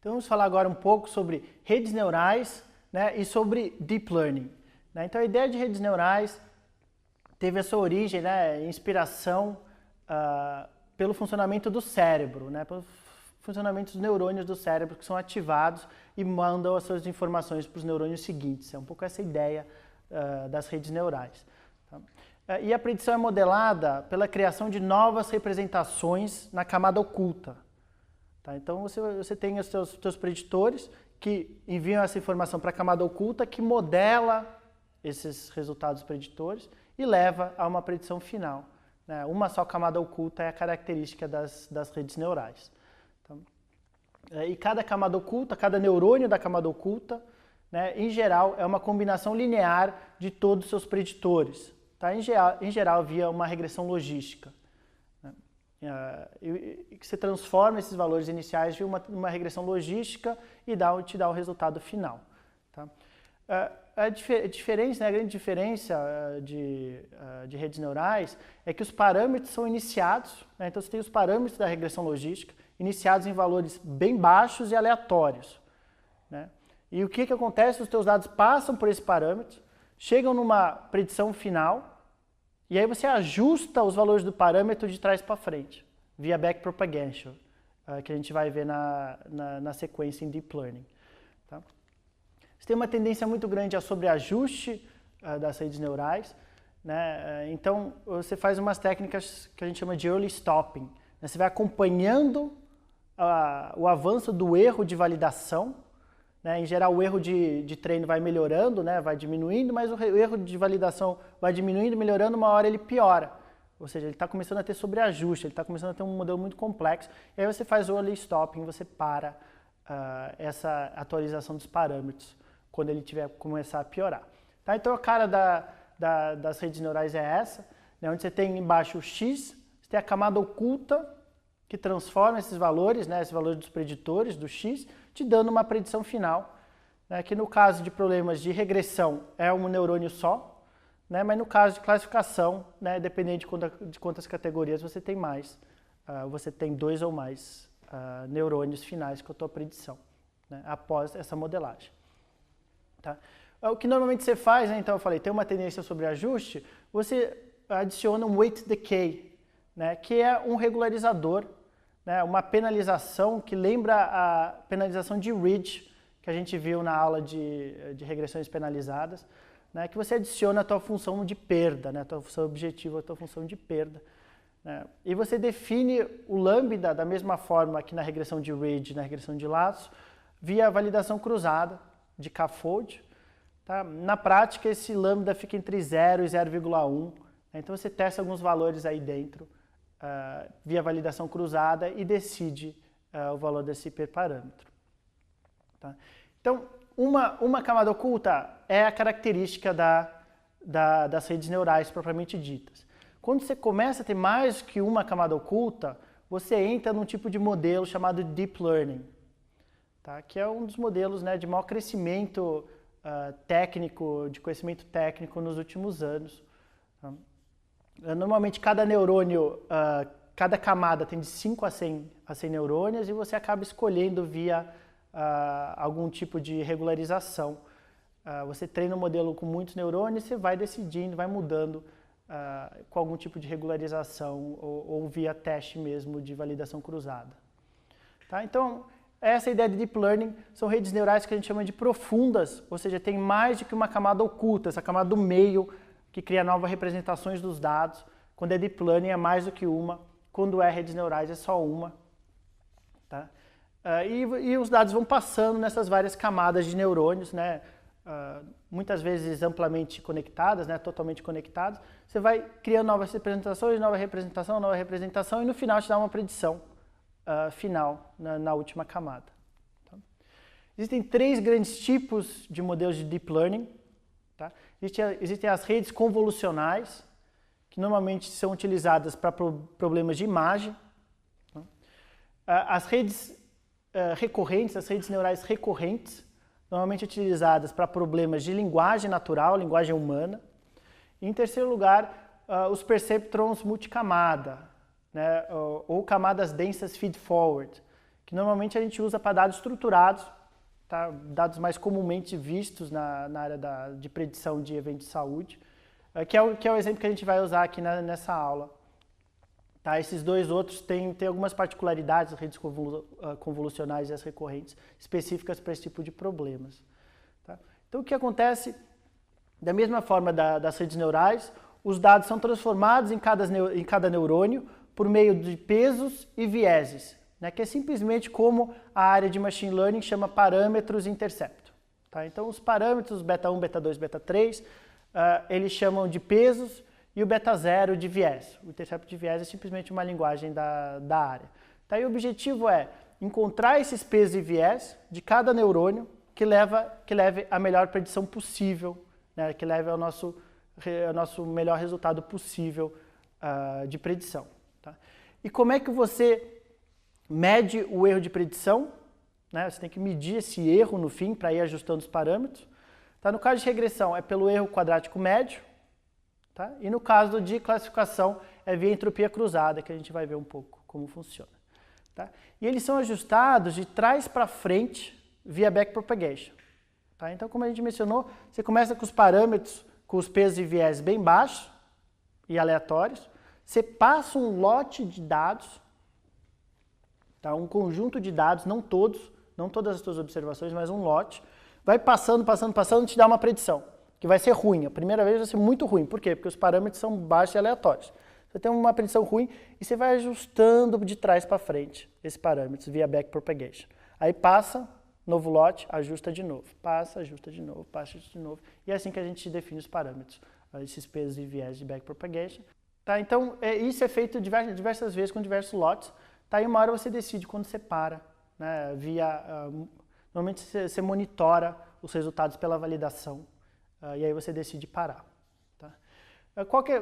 Então vamos falar agora um pouco sobre redes neurais, né, e sobre Deep Learning. Né? Então a ideia de redes neurais teve a sua origem, né, inspiração pelo funcionamento do cérebro, né, pelo funcionamento dos neurônios do cérebro que são ativados e mandam as suas informações para os neurônios seguintes. É um pouco essa ideia das redes neurais. Tá? E a predição é modelada pela criação de novas representações na camada oculta. Tá? Então você tem os seus preditores que enviam essa informação para a camada oculta que modela esses resultados preditores e leva a uma predição final. Né? Uma só camada oculta é a característica das redes neurais. Então, e cada camada oculta, cada neurônio da camada oculta, né, em geral, é uma combinação linear de todos os seus preditores. Tá? Em geral, via uma regressão logística. Né? E que você transforma esses valores iniciais de uma regressão logística e te dá o resultado final. Tá? A diferença, né, a grande diferença de redes neurais é que os parâmetros são iniciados, né, então você tem os parâmetros da regressão logística iniciados em valores bem baixos e aleatórios. Né? E o que acontece? Os teus dados passam por esse parâmetro, chegam numa predição final e aí você ajusta os valores do parâmetro de trás para frente, via backpropagation, que a gente vai ver na sequência em Deep Learning. Tá? Você tem uma tendência muito grande a sobreajuste das redes neurais, né? Então você faz umas técnicas que a gente chama de early stopping. Né? Você vai acompanhando o avanço do erro de validação. Né? Em geral, o erro de treino vai melhorando, né? Vai diminuindo, mas o erro de validação vai diminuindo, melhorando, uma hora ele piora. Ou seja, ele está começando a ter sobreajuste, ele está começando a ter um modelo muito complexo. E aí você faz o early stopping, você para essa atualização dos parâmetros quando ele começar a piorar. Tá? Então a cara das redes neurais é essa, né? Onde você tem embaixo o X, você tem a camada oculta que transforma esses valores, né? Esses valores dos preditores do X, te dando uma predição final, né? Que no caso de problemas de regressão é um neurônio só, né? Mas no caso de classificação, né? Dependendo de quantas categorias você tem mais, você tem 2 ou mais neurônios finais com a tua predição, né? Após essa modelagem. Tá? O que normalmente você faz, né? Então eu falei, tem uma tendência sobre ajuste, você adiciona um weight decay, né? Que é um regularizador, né? Uma penalização que lembra a penalização de Ridge, que a gente viu na aula de regressões penalizadas, né? Que você adiciona a tua função de perda, né? A tua função objetiva, a tua função de perda. Né? E você define o lambda da mesma forma que na regressão de Ridge, na regressão de laço, via validação cruzada de K-fold. Tá? Na prática, esse lambda fica entre 0 e 0,1. Né? Então você testa alguns valores aí dentro, via validação cruzada e decide o valor desse hiperparâmetro. Tá? Então, uma camada oculta é a característica das redes neurais propriamente ditas. Quando você começa a ter mais que uma camada oculta, você entra num tipo de modelo chamado Deep Learning, tá? Que é um dos modelos, né, de maior crescimento técnico, de conhecimento técnico nos últimos anos. Tá? Normalmente cada neurônio, cada camada tem de 5 a 100 neurônios e você acaba escolhendo via algum tipo de regularização. Você treina um modelo com muitos neurônios e você vai decidindo, vai mudando com algum tipo de regularização ou via teste mesmo de validação cruzada. Tá? Então, essa ideia de Deep Learning são redes neurais que a gente chama de profundas, ou seja, tem mais do que uma camada oculta, essa camada do meio que cria novas representações dos dados. Quando é Deep Learning é mais do que uma, quando é redes neurais é só uma. Tá? E os dados vão passando nessas várias camadas de neurônios, né? Muitas vezes amplamente conectadas, né? Totalmente conectadas. Você vai criando novas representações, nova representação e no final te dá uma predição final na última camada. Tá? Existem 3 grandes tipos de modelos de Deep Learning. Tá? Existem as redes convolucionais, que normalmente são utilizadas para problemas de imagem. Tá? As redes recorrentes, as redes neurais recorrentes, normalmente utilizadas para problemas de linguagem natural, linguagem humana. E, em terceiro lugar, os perceptrons multicamada, né, ou camadas densas feed-forward, que normalmente a gente usa para dados estruturados, tá? Dados mais comumente vistos na área de predição de eventos de saúde, que é o exemplo que a gente vai usar aqui nessa aula. Tá? Esses dois outros têm algumas particularidades, as redes convolucionais e as recorrentes, específicas para esse tipo de problemas. Tá? Então, o que acontece, da mesma forma das redes neurais, os dados são transformados em cada neurônio por meio de pesos e vieses, né? Que é simplesmente como a área de Machine Learning chama parâmetros intercepto. Tá? Então, os parâmetros beta 1, beta 2, beta 3, eles chamam de pesos, e o beta 0 de viés. O intercepto de viés é simplesmente uma linguagem da área. Tá? E o objetivo é encontrar esses pesos e viés de cada neurônio que leve a melhor predição possível, né? Que leve ao nosso melhor resultado possível de predição. Tá? E como é que você mede o erro de predição? Né? Você tem que medir esse erro no fim para ir ajustando os parâmetros. Tá? No caso de regressão é pelo erro quadrático médio. Tá? E no caso de classificação é via entropia cruzada, que a gente vai ver um pouco como funciona. Tá? E eles são ajustados de trás para frente via backpropagation. Tá? Então, como a gente mencionou, você começa com os parâmetros, com os pesos e viés bem baixos e aleatórios, você passa um lote de dados, tá? Um conjunto de dados, não todas as suas observações, mas um lote, vai passando, te dá uma predição. Que vai ser ruim. A primeira vez vai ser muito ruim. Por quê? Porque os parâmetros são baixos e aleatórios. Você tem uma predição ruim e você vai ajustando de trás para frente esses parâmetros via backpropagation. Aí passa, novo lote, ajusta de novo. Passa, ajusta de novo, passa, ajusta de novo. E é assim que a gente define os parâmetros, esses pesos e viés de backpropagation. Tá? Então, isso é feito diversas vezes com diversos lotes. Tá? E uma hora você decide quando você para. Né? Normalmente você monitora os resultados pela validação. E aí você decide parar. Tá?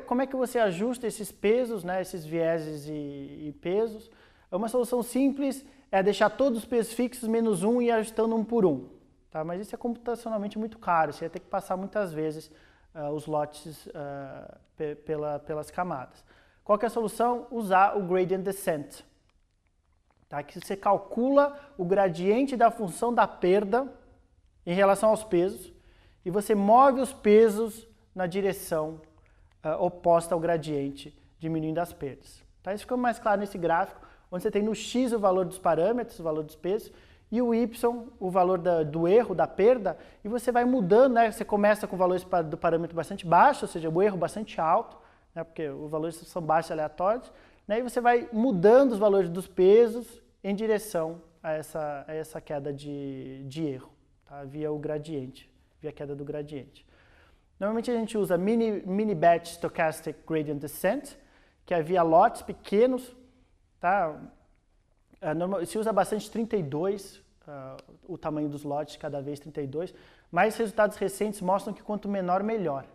Como é que você ajusta esses pesos, né, esses vieses e pesos? Uma solução simples é deixar todos os pesos fixos menos um e ir ajustando um por um. Tá? Mas isso é computacionalmente muito caro, você vai ter que passar muitas vezes os lotes pelas camadas. Qual que é a solução? Usar o gradient descent. Tá? Que você calcula o gradiente da função da perda em relação aos pesos, e você move os pesos na direção oposta ao gradiente, diminuindo as perdas. Tá? Isso fica mais claro nesse gráfico, onde você tem no x o valor dos parâmetros, o valor dos pesos, e o y, o valor do erro, da perda, e você vai mudando, né? Você começa com valores do parâmetro bastante baixo, ou seja, o erro bastante alto, né? Porque os valores são baixos e aleatórios, né? E você vai mudando os valores dos pesos em direção a essa queda de erro, tá? Via o gradiente. Via a queda do gradiente. Normalmente a gente usa mini batch stochastic gradient descent, que é via lotes pequenos, tá? Se usa bastante 32, o tamanho dos lotes cada vez 32, mas resultados recentes mostram que quanto menor, melhor.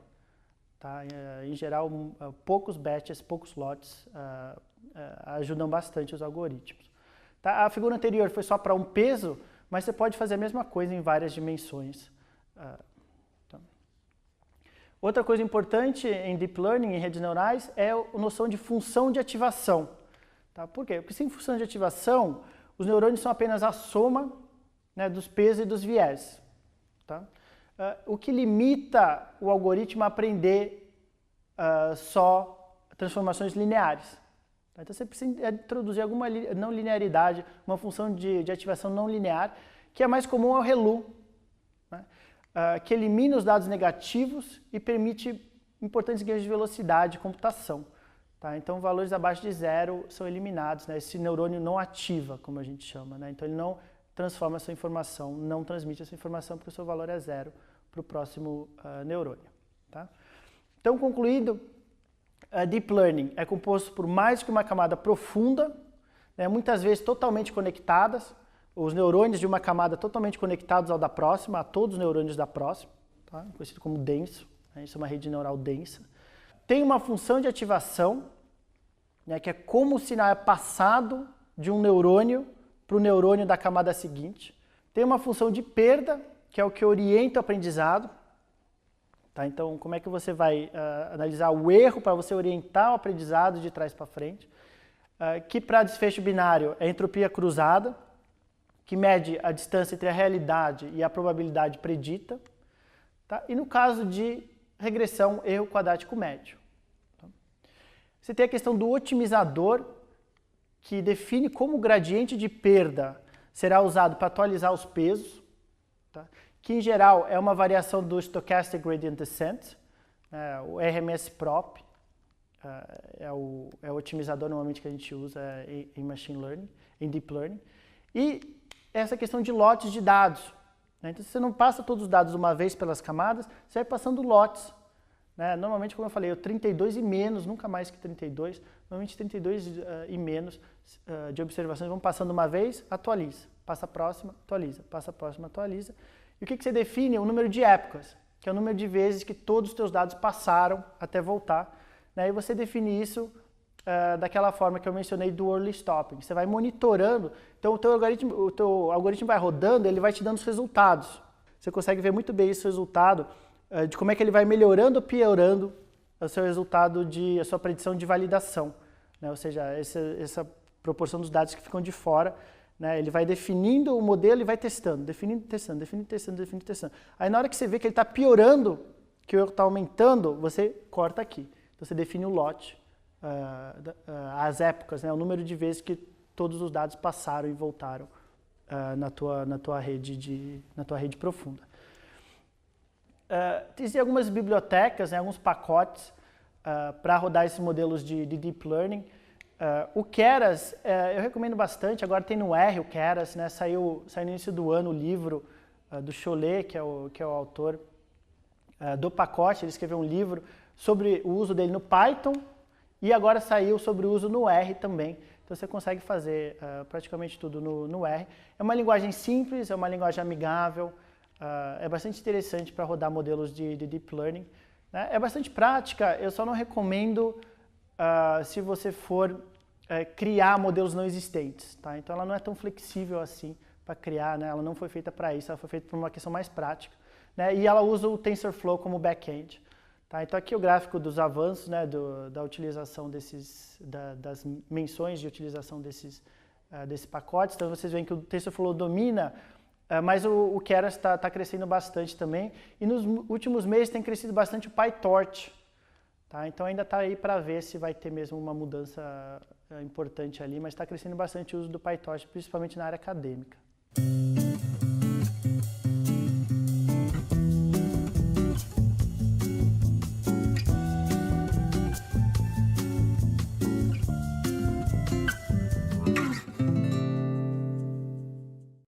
Tá? Em geral, poucos batches, poucos lotes ajudam bastante os algoritmos. Tá? A figura anterior foi só para um peso, mas você pode fazer a mesma coisa em várias dimensões. Tá. Outra coisa importante em Deep Learning, em redes neurais, é a noção de função de ativação. Tá? Por quê? Porque sem função de ativação, os neurônios são apenas a soma, né, dos pesos e dos viés. Tá? O que limita o algoritmo a aprender só transformações lineares. Tá? Então você precisa introduzir alguma não linearidade, uma função de ativação não linear, que é mais comum ao ReLU, né? Que elimina os dados negativos e permite importantes ganhos de velocidade de computação. Tá? Então, valores abaixo de zero são eliminados, né? Esse neurônio não ativa, como a gente chama. Né? Então, ele não transforma essa informação, não transmite essa informação porque o seu valor é zero para o próximo neurônio. Tá? Então, concluindo, Deep Learning é composto por mais que uma camada profunda, né? Muitas vezes totalmente conectadas, os neurônios de uma camada totalmente conectados ao da próxima, a todos os neurônios da próxima, tá? Conhecido como denso, né? Isso é uma rede neural densa. Tem uma função de ativação, né? Que é como o sinal é passado de um neurônio para o neurônio da camada seguinte. Tem uma função de perda, que é o que orienta o aprendizado. Tá? Então, como é que você vai analisar o erro para você orientar o aprendizado de trás para frente? Que para desfecho binário é entropia cruzada. que mede a distância entre a realidade e a probabilidade predita. Tá? E no caso de regressão, erro quadrático médio. Tá? Você tem a questão do otimizador, que define como o gradiente de perda será usado para atualizar os pesos, tá? Que em geral é uma variação do Stochastic Gradient Descent, o RMS-prop, é o otimizador normalmente que a gente usa em Machine Learning, em Deep Learning. E essa questão de lotes de dados. Né? Então, você não passa todos os dados uma vez pelas camadas, você vai passando lotes. Né? Normalmente, como eu falei, 32 e menos, nunca mais que 32. Normalmente 32 e menos de observações vão passando uma vez, atualiza. Passa a próxima, atualiza. Passa a próxima, atualiza. E o que você define? O número de épocas, que é o número de vezes que todos os teus dados passaram até voltar. Né? E você define isso daquela forma que eu mencionei do early stopping. Você vai monitorando, então o teu algoritmo vai rodando, ele vai te dando os resultados. Você consegue ver muito bem esse resultado de como é que ele vai melhorando ou piorando o seu resultado, a sua predição de validação. Né? Ou seja, essa proporção dos dados que ficam de fora, né? Ele vai definindo o modelo e vai testando, definindo, testando, definindo, testando, definindo, testando. Aí na hora que você vê que ele está piorando, que o erro está aumentando, você corta aqui. Então você define o lote, as épocas, né? O número de vezes que todos os dados passaram e voltaram na tua rede profunda. Existem algumas bibliotecas, né? Alguns pacotes para rodar esses modelos de Deep Learning. O Keras, eu recomendo bastante, agora tem no R o Keras, né? Saiu no início do ano o livro do Chollet, que é o autor do pacote. Ele escreveu um livro sobre o uso dele no Python e agora saiu sobre o uso no R também. Então você consegue fazer praticamente tudo no R. É uma linguagem simples, é uma linguagem amigável, é bastante interessante para rodar modelos de Deep Learning. Né? É bastante prática, eu só não recomendo se você for criar modelos não existentes. Tá? Então ela não é tão flexível assim para criar, né? Ela não foi feita para isso, ela foi feita por uma questão mais prática. Né? E ela usa o TensorFlow como back-end. Tá? Então aqui o gráfico dos avanços, né, da utilização das menções de utilização desses pacotes. Então vocês veem que o TensorFlow domina, mas o Keras está crescendo bastante também. E nos últimos meses tem crescido bastante o PyTorch. Tá? Então ainda está aí para ver se vai ter mesmo uma mudança importante ali, mas está crescendo bastante o uso do PyTorch, principalmente na área acadêmica.